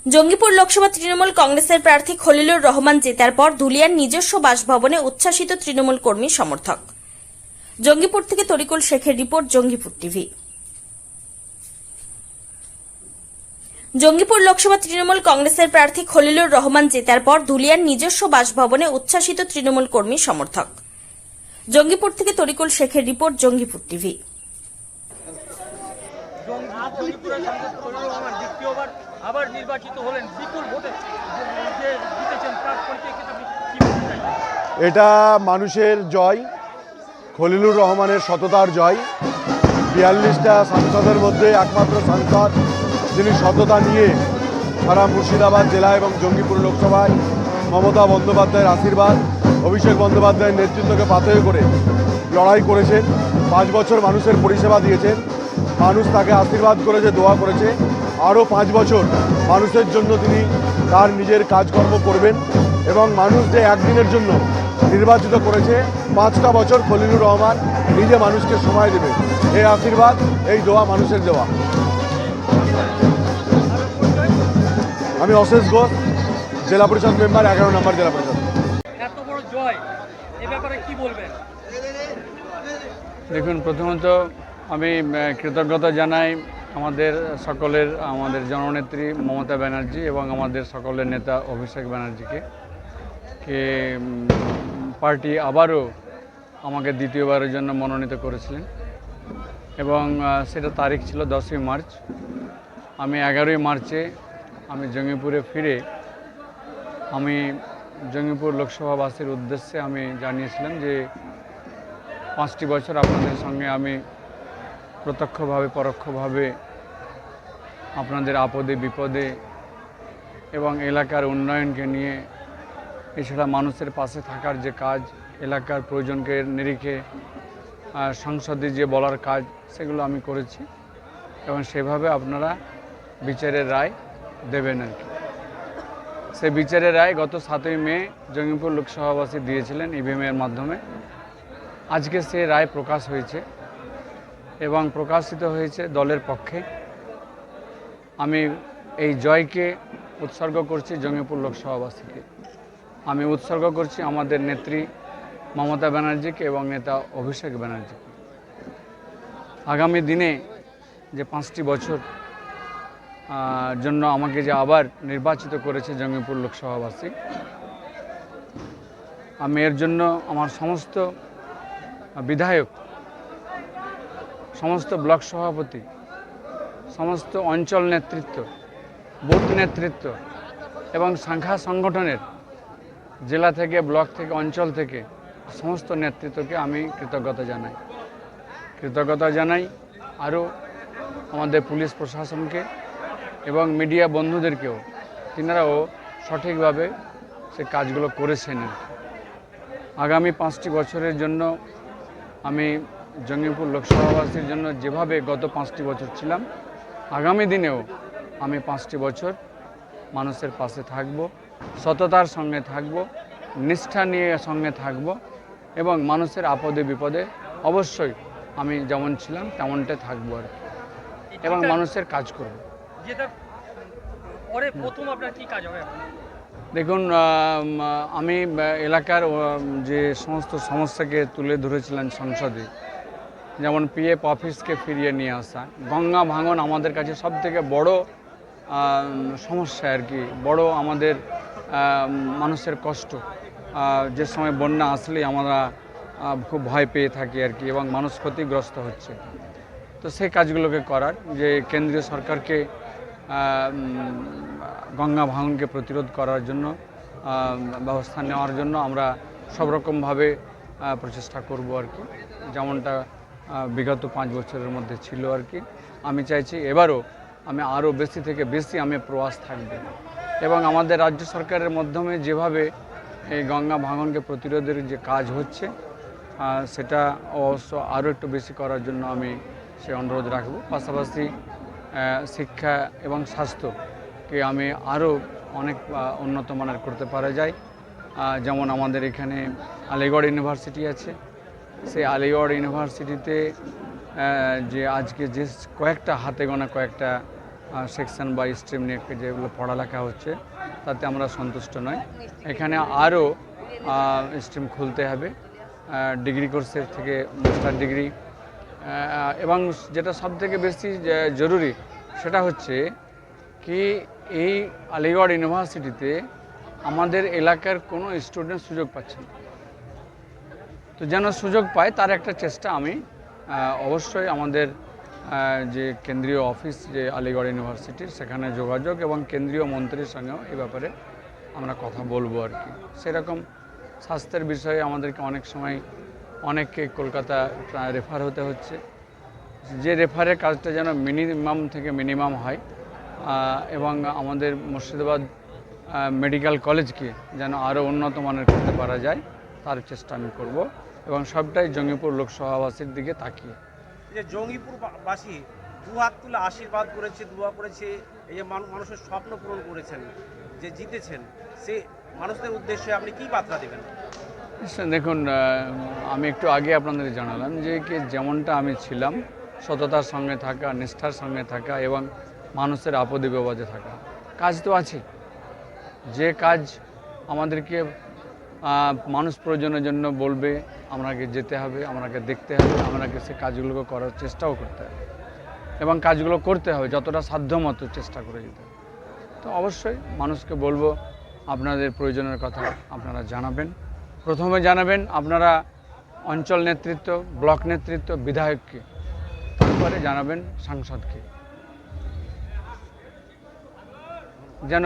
জঙ্গিপুর লোকসভা তৃণমূল কংগ্রেসের প্রার্থী খলিলুর রহমান জেতার পর ধুলিয়ার নিজস্ব বাসভবনে উচ্ছ্বাসিত তৃণমূল কর্মী সমর্থক। জঙ্গিপুর থেকে তরিকুল শেখের রিপোর্ট, জঙ্গিপুর টিভি। জঙ্গিপুর লোকসভা তৃণমূল কংগ্রেসের প্রার্থী খলিলুর রহমান জেতার পর ধুলিয়ার নিজস্ব বাসভবনে উচ্ছ্বাসিত তৃণমূল কর্মী সমর্থক। জঙ্গিপুর থেকে তরিকুল শেখের রিপোর্ট, জঙ্গিপুর টিভি। আবার নির্বাচিত হলেন বিপুল ভোটে জিতেছেন, তার পরিপ্রেক্ষিতে আপনি কি বলতে চান? এটা মানুষের জয়, খলিলুর রহমানের সততার জয়। 42টা সাংসদের মধ্যে একমাত্র সাংসদ যিনি সততা নিয়ে সারা মুর্শিদাবাদ জেলা এবং জঙ্গিপুর লোকসভায় মমতা বন্দ্যোপাধ্যায়ের আশীর্বাদ, অভিষেক বন্দ্যোপাধ্যায়ের নেতৃত্বকে পাথেয় করে লড়াই করেছেন। 5 বছর মানুষের পরিষেবা দিয়েছেন, মানুষ তাকে আশীর্বাদ করেছে, দোয়া করেছে। আরও 5 বছর মানুষের জন্য তিনি তার নিজের কাজকর্ম করবেন এবং মানুষ যে একদিনের জন্য নির্বাচিত করেছে, 5টা বছর খলিলুর রহমান নিজে মানুষকে সময় দেবে। এই আশীর্বাদ, এই দোয়া মানুষের দেওয়া। আমি অশেষ ঘোষ, জেলা পরিষদ মেম্বার, 11 নম্বর জেলা পরিষদ। এত বড় জয়, এ ব্যাপারে কি বলবেন? দেখুন, প্রথমত আমি কৃতজ্ঞতা জানাই আমাদের জননেত্রী মমতা ব্যানার্জি এবং আমাদের সকলের নেতা অভিষেক ব্যানার্জিকে, পার্টি আবারও আমাকে দ্বিতীয়বারের জন্য মনোনীত করেছিলেন এবং সেটা তারিখ ছিল 10ই মার্চ। আমি 11ই মার্চে আমি জঙ্গিপুরে ফিরে আমি জঙ্গিপুর লোকসভাবাসীর উদ্দেশ্যে আমি জানিয়েছিলাম যে 5টি বছর আপনাদের সঙ্গে আমি প্রত্যক্ষভাবে পরোক্ষভাবে আপনাদের আপদে বিপদে এবং এলাকার উন্নয়নকে নিয়ে, এছাড়া মানুষের পাশে থাকার যে কাজ, এলাকার প্রয়োজনকে নিরিখে সংসদে যে বলার কাজ, সেগুলো আমি করেছি এবং সেভাবে আপনারা বিচারের রায় দেবেন আর কি। সে বিচারের রায় গত 7ই মে জঙ্গিপুর লোকসভাবাসী দিয়েছিলেন ইভিএমের মাধ্যমে। আজকে সে রায় প্রকাশ হয়েছে এবং প্রকাশিত হয়েছে দলের পক্ষে। আমি এই জয়কে উৎসর্গ করছি জঙ্গিপুর লোকসভাবাসীকে, আমি উৎসর্গ করছি আমাদের নেত্রী মমতা ব্যানার্জিকে এবং নেতা অভিষেক ব্যানার্জিকে। আগামী দিনে যে 5টি বছর জন্য আমাকে যে আবার নির্বাচিত করেছে জঙ্গিপুর লোকসভাবাসী, আমি এর জন্য আমার সমস্ত বিধায়ক, সমস্ত ব্লক সভাপতি, সমস্ত অঞ্চল নেতৃত্ব, বুথ নেতৃত্ব এবং শাখা সংগঠনের জেলা থেকে, ব্লক থেকে, অঞ্চল থেকে সমস্ত নেতৃত্বকে আমি কৃতজ্ঞতা জানাই। আরও আমাদের পুলিশ প্রশাসনকে এবং মিডিয়া বন্ধুদেরকেও, তিনারাও সঠিকভাবে সে কাজগুলো করেছেন। আগামী 5টি বছরের জন্য আমি জঙ্গিপুর লোকসভাবাসীর জন্য যেভাবে গত 5টি বছর ছিলাম, আগামী দিনেও আমি 5টি বছর মানুষের পাশে থাকব, সততার সঙ্গে থাকব, নিষ্ঠা নিয়ে সঙ্গে থাকব এবং মানুষের আপদে বিপদে অবশ্যই আমি যেমন ছিলাম তেমনটাই থাকবো আর কি, এবং মানুষের কাজ করব। পরে প্রথম আপনার কি কাজ হবে? দেখুন, আমি এলাকার যে সমস্ত সমস্যাকে তুলে ধরেছিলেন সংসদে, যেমন পিএফ অফিসকে ফিরিয়ে নিয়ে আসা, গঙ্গা ভাঙন আমাদের কাছে সবথেকে বড় সমস্যা আর কি, বড় আমাদের মানুষের কষ্ট। যে সময় বন্যা আসলেই আমরা খুব ভয় পেয়ে থাকি আর কি, এবং মানুষ ক্ষতিগ্রস্ত হচ্ছে। তো সেই কাজগুলোকে করার, যে কেন্দ্রীয় সরকারকে গঙ্গা ভাঙনকে প্রতিরোধ করার জন্য ব্যবস্থা নেওয়ার জন্য আমরা সব রকমভাবে প্রচেষ্টা করব আর কি, যেমনটা বিগত 5 বছরের মধ্যে ছিল আর কি। আমি চাইছি এবারও আমি আরও বেশি থেকে বেশি আমি প্রয়াস থাকবে এবং আমাদের রাজ্য সরকারের মাধ্যমে যেভাবে এই গঙ্গা ভাঙনকে প্রতিরোধের যে কাজ হচ্ছে, সেটা অবশ্য আরও একটু বেশি করার জন্য আমি সে অনুরোধ রাখব। পাশাপাশি শিক্ষা এবং স্বাস্থ্যকে আমি আরও অনেক উন্নত মানের করতে পারা যায়। যেমন আমাদের এখানে আলিগড় ইউনিভার্সিটি আছে, সেই আলিগড় ইউনিভার্সিটিতে যে আজকে যে কয়েকটা হাতে গোনা কয়েকটা সেকশন বা স্ট্রিম নিয়ে যেগুলো পড়ালেখা হচ্ছে তাতে আমরা সন্তুষ্ট নই। এখানে আরও স্ট্রিম খুলতে হবে, ডিগ্রি কোর্সের থেকে মাস্টার ডিগ্রি, এবং যেটা সবথেকে বেশি জরুরি সেটা হচ্ছে কি এই আলিগড় ইউনিভার্সিটিতে আমাদের এলাকার কোনো স্টুডেন্ট সুযোগ পাচ্ছে না। তো যেন সুযোগ পায় তার একটা চেষ্টা আমি অবশ্যই আমাদের যে কেন্দ্রীয় অফিস যে আলিগড় ইউনিভার্সিটির সেখানে যোগাযোগ এবং কেন্দ্রীয় মন্ত্রীর সঙ্গেও এই ব্যাপারে আমরা কথা বলবো আর কি। সেরকম স্বাস্থ্যের বিষয়ে আমাদেরকে অনেক সময় অনেককে কলকাতা রেফার হতে হচ্ছে, যে রেফারের কাজটা যেন মিনিমাম থেকে মিনিমাম হয়, এবং আমাদের মুর্শিদাবাদ মেডিকেল কলেজকে যেন আরও উন্নত মানের করতে পারা যায় তার চেষ্টা আমি করব, এবং সবটাই জঙ্গিপুর লোকসভাবাসীর দিকে তাকিয়ে। এই যে জঙ্গিপুরবাসী দু হাত তুলে আশীর্বাদ করেছে, দোয়া করেছে, এই যে মানুষের স্বপ্ন পূরণ করেছেন, যে জিতেছেন, সে মানুষদের উদ্দেশ্যে আপনি কি বার্তা দেবেন? দেখুন, আমি একটু আগে আপনাদের জানালাম যে কি যেমনটা আমি ছিলাম, সততার সঙ্গে থাকা, নিষ্ঠার সঙ্গে থাকা এবং মানুষের আপদে বিপদে থাকা, কাজ তো আছে। যে কাজ আমাদেরকে মানুষ প্রয়োজনের জন্য বলবে, আমাকে যেতে হবে, আমাকে দেখতে হবে, আমাকে সে কাজগুলোকে করার চেষ্টাও করতে হবে এবং কাজগুলো করতে হবে যতটা সাধ্যমতো চেষ্টা করে যেতে হবে। তো অবশ্যই মানুষকে বলবো আপনাদের প্রয়োজনের কথা আপনারা জানাবেন, প্রথমে জানাবেন আপনারা অঞ্চল নেতৃত্ব, ব্লক নেতৃত্ব, বিধায়ককে, তারপরে জানাবেন সাংসদকে, যেন